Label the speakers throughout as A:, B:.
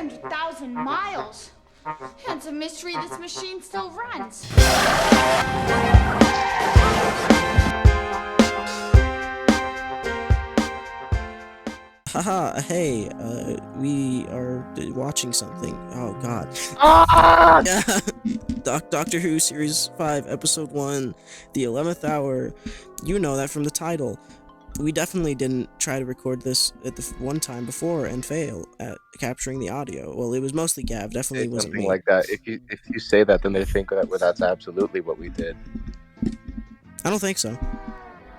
A: 300,000 miles. And it's a mystery this machine still runs.
B: Haha, hey, we are watching something. Oh god.
C: Ah!
B: Yeah. Doctor Who Series 5, Episode 1, The 11th Hour. You know that from the title. We definitely didn't try to record this at the one time before and fail at capturing the audio. Well, it was mostly Gav, definitely wasn't
C: Something
B: me.
C: like that. If you say that, then they think that that's absolutely what we did.
B: I don't think so.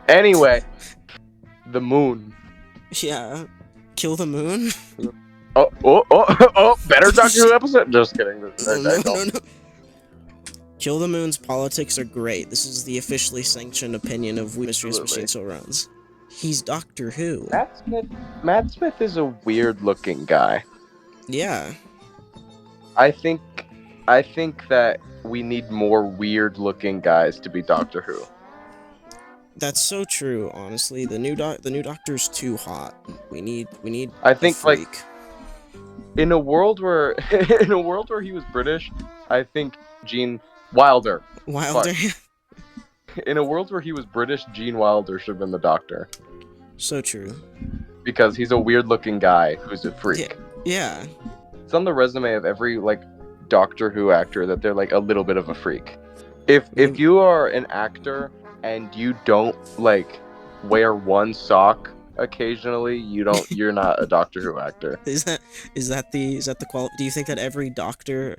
C: Anyway, the moon.
B: Yeah. Kill the moon?
C: Oh, better Doctor Who episode? Just kidding.
B: No. Kill the Moon's politics are great. This is the officially sanctioned opinion of We Mysterious Machine Still Runs. He's Doctor Who.
C: Matt Smith is a weird-looking guy.
B: Yeah.
C: I think that we need more weird-looking guys to be Doctor Who.
B: That's so true, honestly. The new Doctor's too hot. We need
C: I think,
B: a freak.
C: like, in a world where he was British, I think Gene Wilder.
B: Wilder.
C: In a world where he was British, Gene Wilder should have been the Doctor.
B: So true.
C: Because he's a weird-looking guy who's a freak.
B: Yeah.
C: It's on the resume of every, like, Doctor Who actor that they're, like, a little bit of a freak. If you are an actor and you don't, like, wear one sock occasionally, you're not a Doctor Who actor.
B: Is that the quality? Do you think that every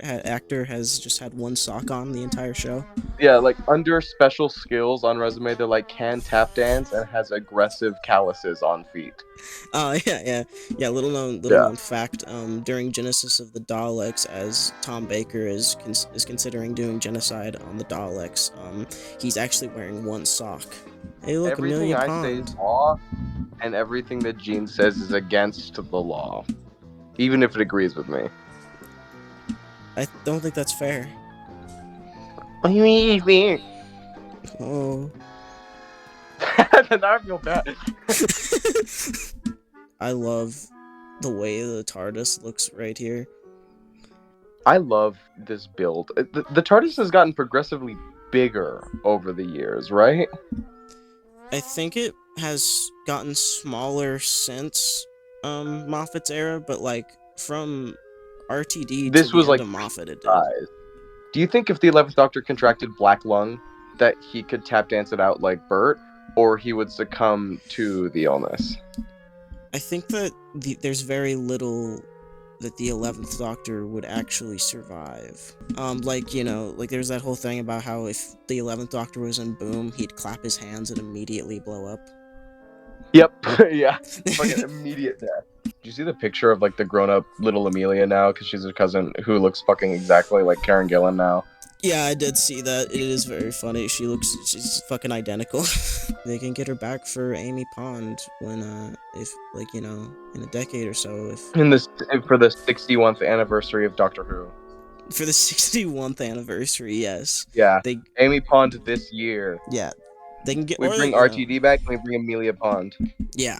B: actor has just had one sock on the entire show?
C: Yeah, like, under special skills on resume, they're like, can tap dance and has aggressive calluses on feet.
B: Yeah. Little known fact. During Genesis of the Daleks, as Tom Baker is considering doing genocide on the Daleks, he's actually wearing one sock. Hey, look,
C: Everything
B: Amelia
C: I
B: Pond.
C: say is law, and everything that Gene says is against the law, even if it agrees with me.
B: I don't think that's fair.
C: What do you mean?
B: Oh.
C: Now I feel bad.
B: I love the way the TARDIS looks right here.
C: I love this build. The TARDIS has gotten progressively bigger over the years, right?
B: I think it has gotten smaller since Moffat's era, but like from RTD
C: This
B: to
C: was
B: the end
C: like
B: of Moffat, it did.
C: Do you think if the 11th Doctor contracted black lung, that he could tap dance it out like Bert, or he would succumb to the illness?
B: I think that there's very little that the 11th Doctor would actually survive. Like there's that whole thing about how if the 11th Doctor was in Boom, he'd clap his hands and immediately blow up.
C: Yep, yeah. Fucking immediate death. Do you see the picture of, like, the grown-up little Amelia now? Because she's a cousin who looks fucking exactly like Karen Gillan now.
B: Yeah, I did see that. It is very funny. She's fucking identical. They can get her back for Amy Pond when, in a decade or so.
C: For the 61th anniversary of Doctor Who.
B: For the 61th anniversary, yes.
C: Yeah. Amy Pond this year.
B: Yeah. They can get.
C: We bring RTD back, and we bring Amelia Pond.
B: Yeah.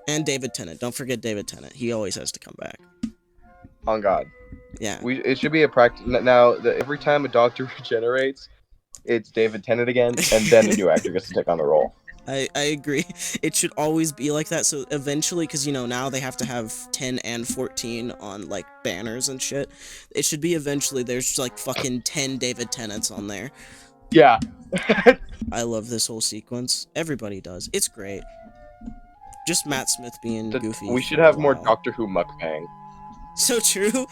B: And David Tennant. Don't forget David Tennant. He always has to come back.
C: On God.
B: Yeah.
C: It should be a practice now. Every time a Doctor regenerates, it's David Tennant again, and then a new actor gets to take on the role.
B: I agree. It should always be like that. So eventually, because now they have to have 10 and 14 on like banners and shit. It should be eventually there's like fucking 10 David Tennants on there.
C: Yeah.
B: I love this whole sequence. Everybody does. It's great. Just Matt Smith being goofy.
C: We should have more Doctor Who mukbang.
B: So true.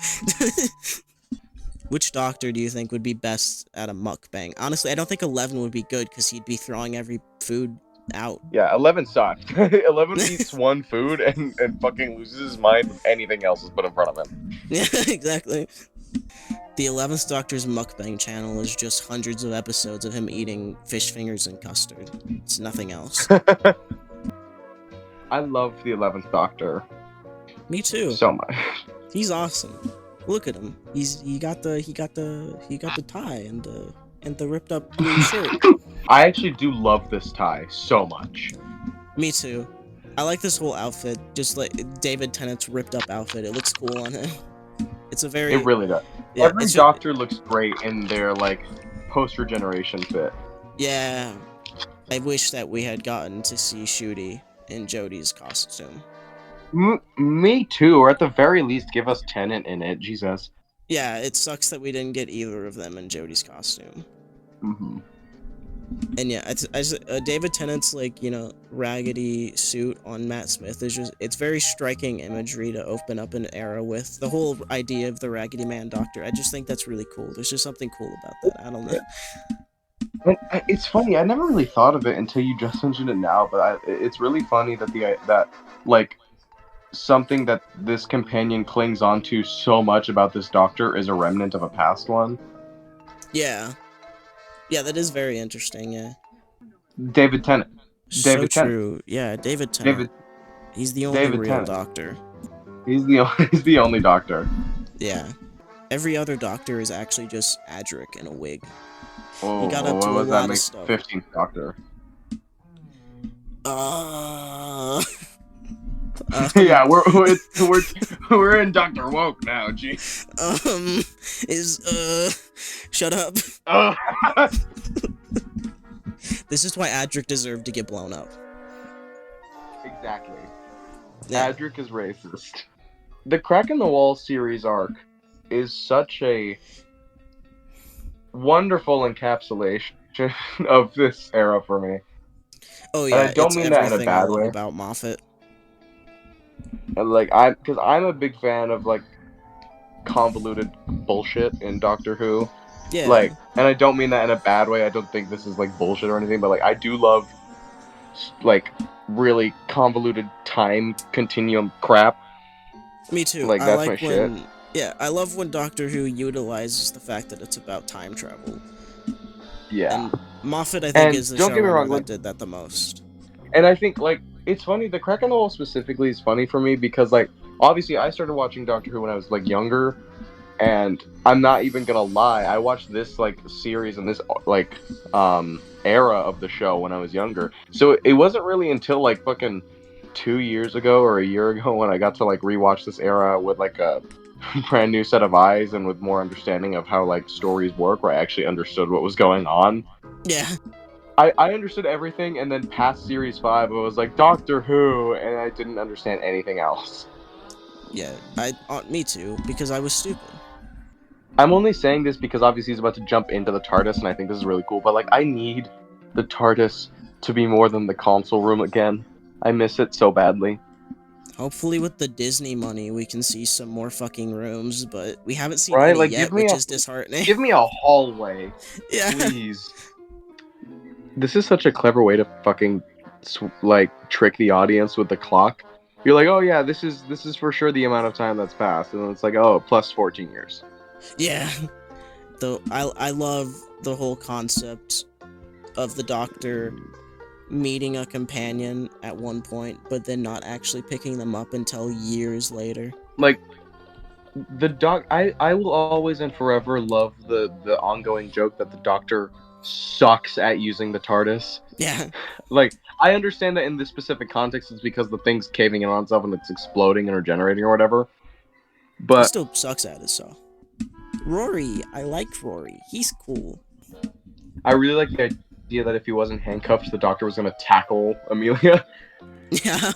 B: Which Doctor do you think would be best at a mukbang? Honestly, I don't think 11 would be good because he'd be throwing every food out.
C: Yeah, 11 sucked. 11 eats one food and fucking loses his mind if anything else is put in front of him.
B: Yeah, exactly. The 11th Doctor's mukbang channel is just hundreds of episodes of him eating fish fingers and custard. It's nothing else.
C: I love the 11th Doctor.
B: Me too.
C: So much.
B: He's awesome. Look at him. He got the tie and the ripped up blue shirt.
C: I actually do love this tie so much.
B: Me too. I like this whole outfit, just like David Tennant's ripped up outfit. It looks cool on him. It's a very
C: It really does.
B: yeah.
C: Every
B: It's
C: doctor looks great in their like post-regeneration fit.
B: yeah. I wish that we had gotten to see Shooty in Jodie's costume.
C: Me too, or at the very least, give us Tennant in it. Jesus.
B: Yeah, it sucks that we didn't get either of them in Jodie's costume.
C: Mm-hmm.
B: And yeah, David Tennant's like, you know, raggedy suit on Matt Smith is just, it's very striking imagery to open up an era with. The whole idea of the Raggedy Man Doctor, I just think that's really cool. There's just something cool about that. I don't know.
C: It's funny. I never really thought of it until you just mentioned it now. But it's really funny that like something that this companion clings onto so much about this doctor is a remnant of a past one.
B: Yeah. Yeah, that is very interesting, yeah.
C: David Tennant.
B: So true. Yeah, David Tennant. He's the only real doctor.
C: He's the only doctor.
B: Yeah. Every other doctor is actually just Adric in a wig.
C: Oh,
B: he got up to a lot of stuff.
C: 15th Doctor. Yeah, we're in Doctor Woke now. Gee.
B: Shut up. This is why Adric deserved to get blown up.
C: Exactly.
B: Yeah.
C: Adric is racist. The Crack in the Wall series arc is such a wonderful encapsulation of this era for me.
B: Oh yeah,
C: and I don't mean that in a bad way.
B: About Moffat.
C: And like because I'm a big fan of like convoluted bullshit in Doctor Who.
B: Yeah.
C: Like, and I don't mean that in a bad way. I don't think this is like bullshit or anything, but like I do love like really convoluted time continuum crap.
B: Me too.
C: Like that's my shit.
B: Yeah, I love when Doctor Who utilizes the fact that it's about time travel.
C: Yeah.
B: And Moffat, I think, is the showrunner that did that the most.
C: And I think, like, it's funny, The Crack in the Wall specifically is funny for me because, like, obviously I started watching Doctor Who when I was, like, younger, and I'm not even gonna lie, I watched this, like, series and this, like, era of the show when I was younger. So it wasn't really until, like, fucking 2 years ago or a year ago when I got to, like, rewatch this era with, like, a brand new set of eyes and with more understanding of how like stories work, where I actually understood what was going on.
B: Yeah.
C: I understood everything, and then past series 5 I was like Doctor Who, and I didn't understand anything else.
B: Yeah, me too, because I was stupid.
C: I'm only saying this because obviously he's about to jump into the TARDIS, and I think this is really cool, but like I need the TARDIS to be more than the console room again. I miss it so badly.
B: Hopefully with the Disney money, we can see some more fucking rooms, but we haven't seen any yet, which is disheartening.
C: Give me a hallway,
B: yeah.
C: Please. This is such a clever way to fucking, like, trick the audience with the clock. You're like, oh yeah, this is for sure the amount of time that's passed, and then it's like, oh, plus 14 years.
B: Yeah. Though I love the whole concept of the Doctor meeting a companion at one point, but then not actually picking them up until years later.
C: Like, I will always and forever love the ongoing joke that the Doctor sucks at using the TARDIS.
B: Yeah.
C: Like, I understand that in this specific context it's because the thing's caving in on itself and it's exploding and regenerating or whatever. But
B: he still sucks at it, so. Rory, I like Rory. He's cool.
C: I really like the idea that if he wasn't handcuffed, the Doctor was gonna tackle Amelia.
B: Yeah.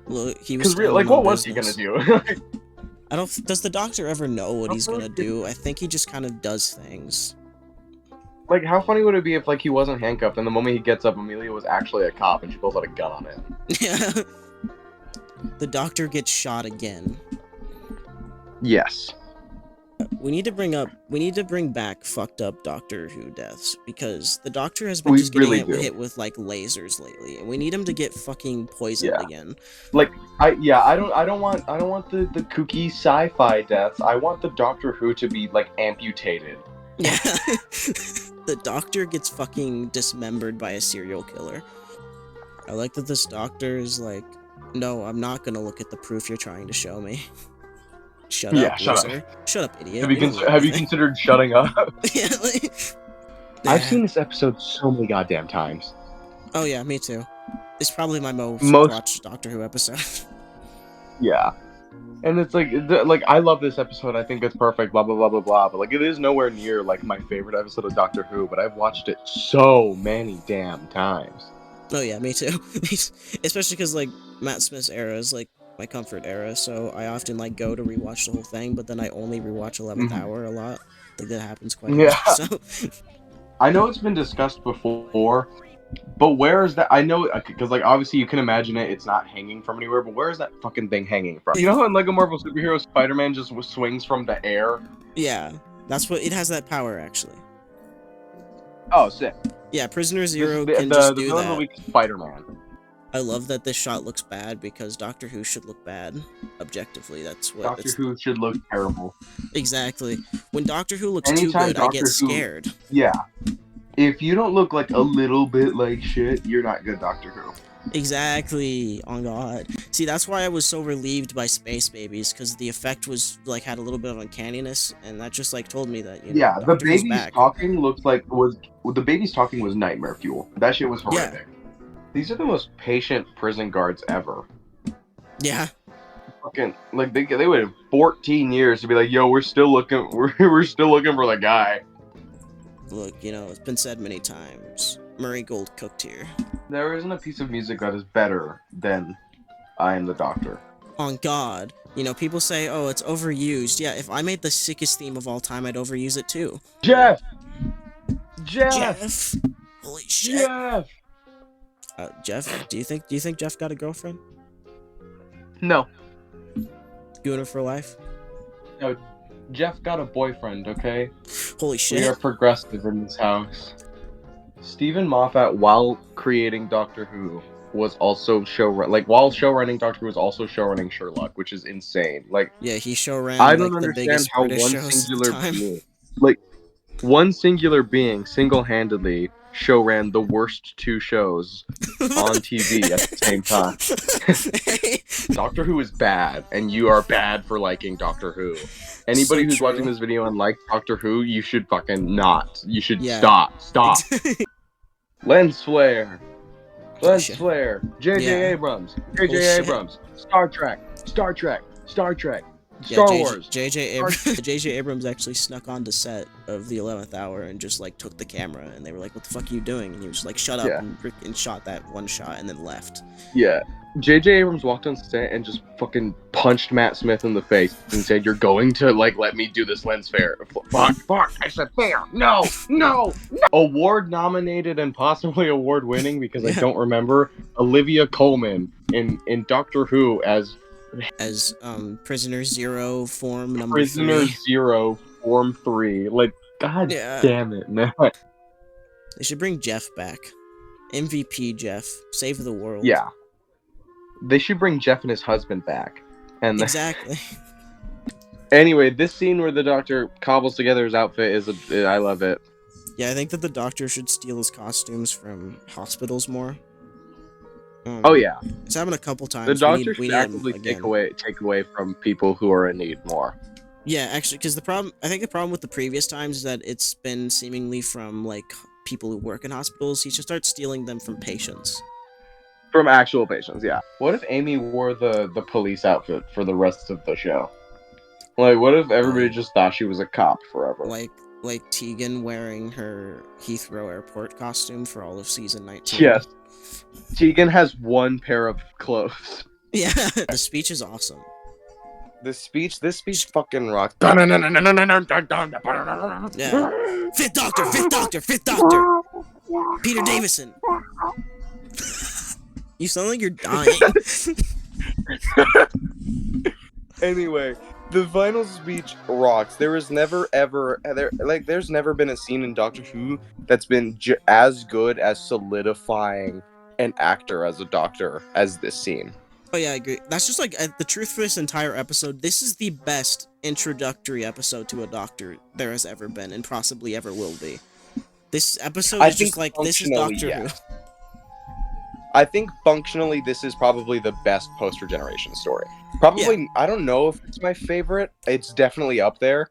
B: Well, he was
C: like, what was he gonna do?
B: Does the Doctor ever know what he's gonna do? I think he just kind of does things.
C: Like, how funny would it be if, like, he wasn't handcuffed, and the moment he gets up, Amelia was actually a cop, and she pulls out a gun on him?
B: Yeah. The Doctor gets shot again.
C: Yes.
B: We need to bring back fucked up Doctor Who deaths, because the Doctor has been just getting hit with, like, lasers lately, and we need him to get fucking poisoned again.
C: Like, I don't want the kooky sci-fi deaths. I want the Doctor Who to be, like, amputated.
B: Yeah. The Doctor gets fucking dismembered by a serial killer. I like that this Doctor is like, no, I'm not gonna look at the proof you're trying to show me. Shut up, loser. Shut up, idiot.
C: Have you considered shutting up?
B: Yeah, like,
C: I've seen this episode so many goddamn times.
B: Oh yeah, me too. It's probably my most
C: Most
B: watched Doctor Who episode.
C: yeah. And it's like I love this episode. I think it's perfect. Blah blah blah blah blah. But like, it is nowhere near like my favorite episode of Doctor Who. But I've watched it so many damn times.
B: Oh yeah, me too. Especially because like Matt Smith's era is like my comfort era, so I often like go to rewatch the whole thing, but then I only rewatch 11th Hour a lot. Like that happens quite a bit.
C: Yeah.
B: So
C: I know it's been discussed before, but where is that? I know because like obviously you can imagine it. It's not hanging from anywhere. But where is that fucking thing hanging from? You know how in Lego Marvel Superhero Spider-Man just swings from the air?
B: yeah, that's what it has that power actually.
C: Oh, sick.
B: Yeah, Prisoner Zero
C: The
B: can just do
C: villain of
B: that.
C: the week is Spider-Man.
B: I love that this shot looks bad because Doctor Who should look bad. Objectively, that's what.
C: Doctor Who should look terrible.
B: Exactly. When Doctor Who looks too
C: Anytime
B: good, I
C: Doctor
B: get
C: Who-
B: scared.
C: Yeah. If you don't look like a little bit like shit, you're not good Doctor Who.
B: Exactly. Oh god. See, that's why I was so relieved by Space Babies, because the effect was like had a little bit of uncanniness, and that just like told me that
C: Yeah, the
B: Doctor Who's
C: baby's
B: back.
C: talking looks like the baby's talking was nightmare fuel. That shit was horrific. These are the most patient prison guards ever.
B: Yeah.
C: Fucking like they waited 14 years to be like, yo, we're still looking we're still looking for the guy.
B: Look, it's been said many times. Murray Gold cooked here.
C: There isn't a piece of music that is better than I Am the Doctor.
B: On God. People say, oh, it's overused. Yeah, if I made the sickest theme of all time, I'd overuse it too.
C: Jeff.
B: Holy shit. Jeff, do you think Jeff got a girlfriend?
C: No.
B: Gooner for life?
C: No. Jeff got a boyfriend, okay?
B: Holy shit.
C: We are progressive in this house. Stephen Moffat, while creating Doctor Who, was also while showrunning Doctor Who was also showrunning Sherlock, which is insane. Like,
B: yeah, he showran
C: I don't
B: like, the
C: understand
B: biggest
C: how
B: British
C: one
B: shows at the
C: singular
B: time.
C: being, one singular being single-handedly showran the worst two shows on TV at the same time. Doctor Who is bad, and you are bad for liking Doctor Who. Anybody who's watching this video and likes Doctor Who, you should fucking not. You should stop. Lens flare. J.J. Abrams. Star Trek. Star Wars.
B: J.J. Abrams actually snuck onto set of the 11th Hour and just like took the camera, and they were like, "What the fuck are you doing?" And he was just like, "Shut up," and shot that one shot and then left.
C: Yeah. J.J. Abrams walked on set and just fucking punched Matt Smith in the face and said, "You're going to let me do this lens flare." Fuck! I said fair. No. Award nominated and possibly award winning because I don't remember Olivia Colman in Doctor Who as
B: Prisoner Zero form number
C: Prisoner
B: 3.
C: Zero form 3. Like, god damn it, man.
B: They should bring Jeff back. MVP Jeff, save the world.
C: Yeah. They should bring Jeff and his husband back. And
B: exactly.
C: Anyway, this scene where the Doctor cobbles together his outfit I love it.
B: Yeah, I think that the Doctor should steal his costumes from hospitals more.
C: Oh yeah,
B: it's happened a couple times.
C: The Doctor should actively take away from people who are in need more.
B: Yeah, actually, because I think the problem with the previous times is that it's been seemingly from like people who work in hospitals. He should start stealing them from patients.
C: From actual patients, yeah. What if Amy wore the police outfit for the rest of the show? Like, what if everybody just thought she was a cop forever?
B: Like Tegan wearing her Heathrow Airport costume for all of season 19.
C: Yes. Tegan has one pair of clothes.
B: Yeah, the speech is awesome.
C: This speech fucking rocks.
B: Yeah. Fifth Doctor! Peter Davison! You sound like you're dying.
C: Anyway, the final speech rocks. There's never been a scene in Doctor Who that's been as good as solidifying an actor as a Doctor as this scene.
B: Oh yeah, I agree. That's just like the truth for this entire episode. This is the best introductory episode to a Doctor there has ever been, and possibly ever will be. This episode is just like, this is Doctor Who.
C: I think functionally this is probably the best post-regeneration story. Probably, I don't know if it's my favorite. It's definitely up there.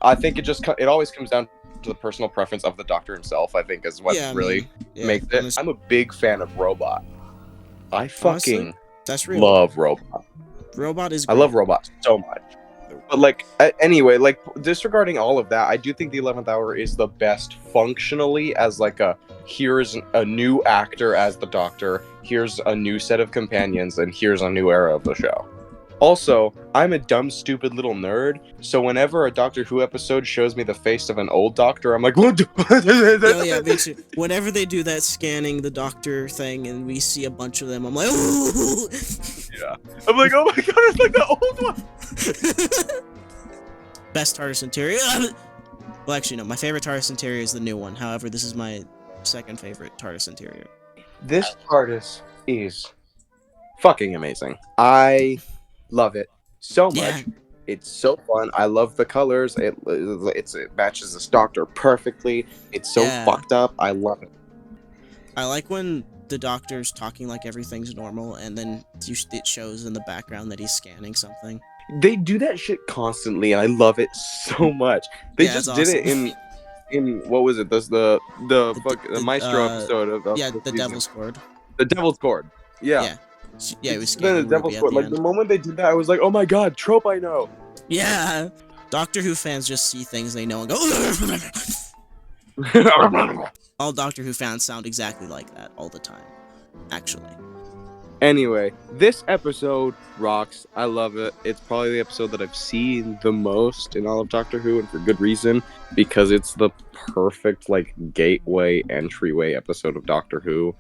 C: I think it always comes down to the personal preference of the Doctor himself, I think, is what really makes it. I'm a big fan of Robot. I fucking
B: Honestly, that's real.
C: love Robot.
B: Robot is
C: I
B: great.
C: love Robot so much. But like, anyway, like disregarding all of that, I do think the 11th Hour is the best functionally as like here's a new actor as the Doctor, here's a new set of companions, and here's a new era of the show. Also, I'm a dumb, stupid little nerd, so whenever a Doctor Who episode shows me the face of an old Doctor, I'm like, what?
B: Oh yeah, me too. Whenever they do that scanning the Doctor thing and we see a bunch of them, I'm like, ooh!
C: Yeah. I'm like, oh my god, it's like the old one!
B: Best TARDIS interior. Well, actually, no. My favorite TARDIS interior is the new one. However, this is my second favorite TARDIS interior.
C: This TARDIS is fucking amazing. I love it so much.
B: Yeah.
C: It's so fun. I love the colors. It matches this Doctor perfectly. It's so
B: Yeah.
C: fucked up. I love it.
B: I like when the Doctor's talking like everything's normal, and then it shows in the background that he's scanning something.
C: They do that shit constantly, and I love it so much. They
B: Yeah,
C: just
B: it's
C: did
B: awesome.
C: it in what was it? The Maestro episode of
B: Yeah,
C: the
B: the
C: season.
B: Devil's Cord.
C: The Devil's Cord.
B: Yeah. Yeah, he was
C: It's
B: scanning
C: the
B: Ruby
C: Devil's
B: at
C: Cord.
B: the
C: Like
B: end.
C: the moment they did that, I was like, oh my god, trope I know.
B: Yeah. Doctor Who fans just see things they know and go. All Doctor Who fans sound exactly like that all the time. Actually.
C: Anyway, this episode rocks. I love it. It's probably the episode that I've seen the most in all of Doctor Who, and for good reason, because it's the perfect like gateway entryway episode of Doctor Who.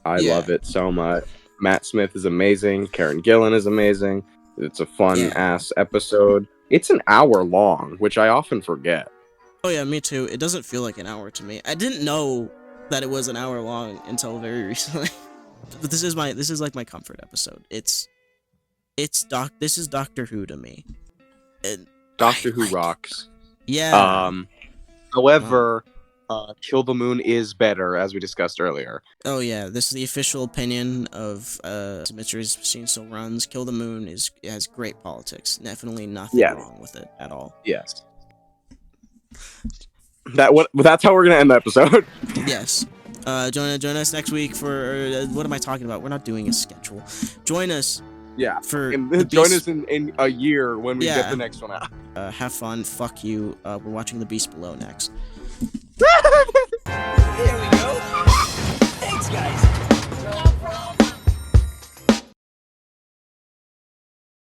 C: I love it so much. Matt Smith is amazing. Karen Gillan is amazing. It's a fun ass episode. It's an hour long, which I often forget.
B: Oh yeah, me too. It doesn't feel like an hour to me. I didn't know that it was an hour long until very recently. But this is like my comfort episode. This is Doctor Who to me. And
C: Doctor Who rocks.
B: Yeah.
C: However, Kill the Moon is better, as we discussed earlier.
B: Oh yeah, this is the official opinion of Mysteries Machine Still Runs. Kill the Moon has great politics. Definitely nothing wrong with it at all.
C: Yes. That's how we're gonna end the episode.
B: Yes. Join us next week for what am I talking about? We're not doing a schedule. Join us.
C: Yeah.
B: For
C: join us in a year when we get the next one out.
B: Have fun. Fuck you. We're watching The Beast Below next.
C: Here we go.